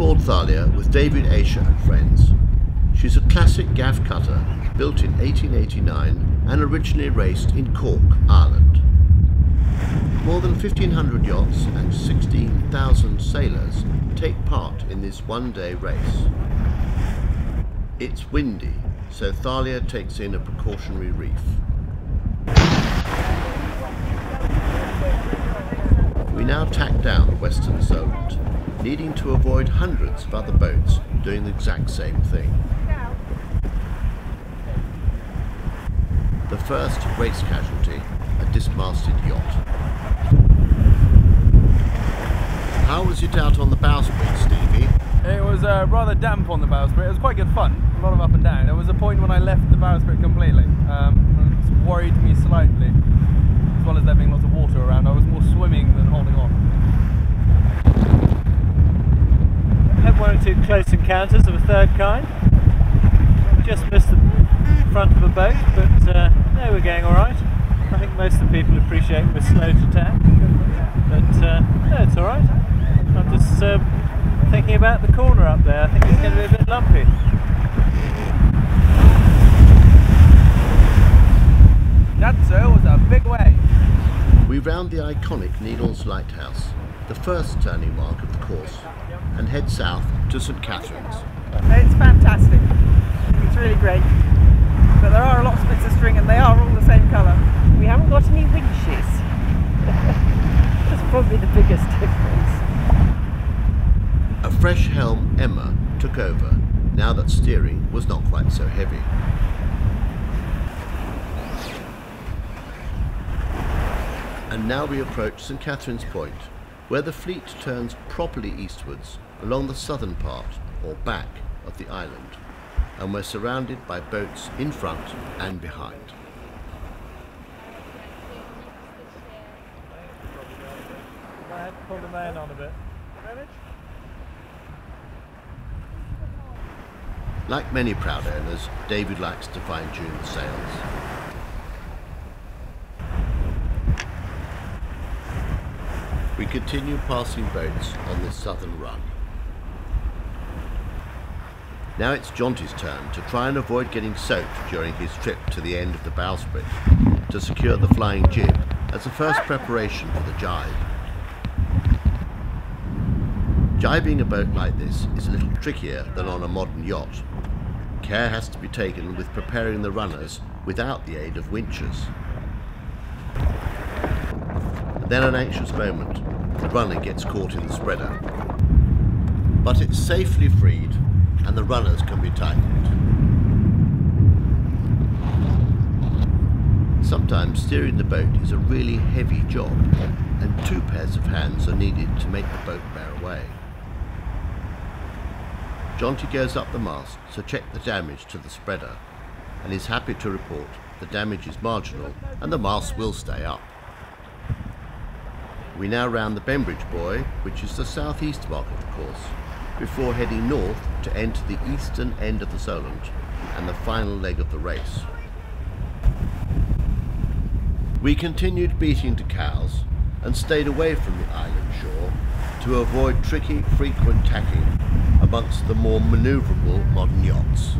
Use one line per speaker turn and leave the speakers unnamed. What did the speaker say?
Onboard Thalia with David Aisha and friends. She's a classic gaff cutter built in 1889 and originally raced in Cork, Ireland. More than 1,500 yachts and 16,000 sailors take part in this one-day race. It's windy, so Thalia takes in a precautionary reef. We now tack down the western Solent, needing to avoid hundreds of other boats doing the exact same thing. The first race casualty, a dismasted yacht. How was it out on the bowsprit, Stevie?
It was rather damp on the bowsprit. It was quite good fun, a lot of up and down. There was a point when I left the bowsprit completely. It worried me slightly, as well as there being lots of water around. I was more swimming than holding on.
Had one or two close encounters of a third kind. Just missed the front of a boat, but no, we're going alright. I think most of the people appreciate we're slow to tack, but no, it's alright. I'm just thinking about the corner up there. I think it's going to be a bit lumpy.
That, sir, was a big wave.
We round the iconic Needles Lighthouse, the first turning mark of the course, and head south to St Catherine's.
It's fantastic. It's really great. But there are lots of bits of string and they are all the same colour.
We haven't got any winches. That's probably the biggest difference.
A fresh helm Emma took over, now that steering was not quite so heavy. And now we approach St Catherine's Point, where the fleet turns properly eastwards along the southern part, or back, of the island, and we're surrounded by boats in front and behind.
I had to pull the man on a bit.
Like many proud owners, David likes to fine-tune the sails. We continue passing boats on this southern run. Now it's Jonty's turn to try and avoid getting soaked during his trip to the end of the bowsprit to secure the flying jib as a first preparation for the jibe. Jibing a boat like this is a little trickier than on a modern yacht. Care has to be taken with preparing the runners without the aid of winches. And then an anxious moment, the runner gets caught in the spreader. But it's safely freed and the runners can be tightened. Sometimes steering the boat is a really heavy job, and two pairs of hands are needed to make the boat bear away. Jonty goes up the mast to check the damage to the spreader, and is happy to report the damage is marginal and the mast will stay up. We now round the Bembridge buoy, which is the southeast mark of the course, before heading north to enter the eastern end of the Solent and the final leg of the race. We continued beating to cows and stayed away from the island shore to avoid tricky, frequent tacking amongst the more manoeuvrable modern yachts.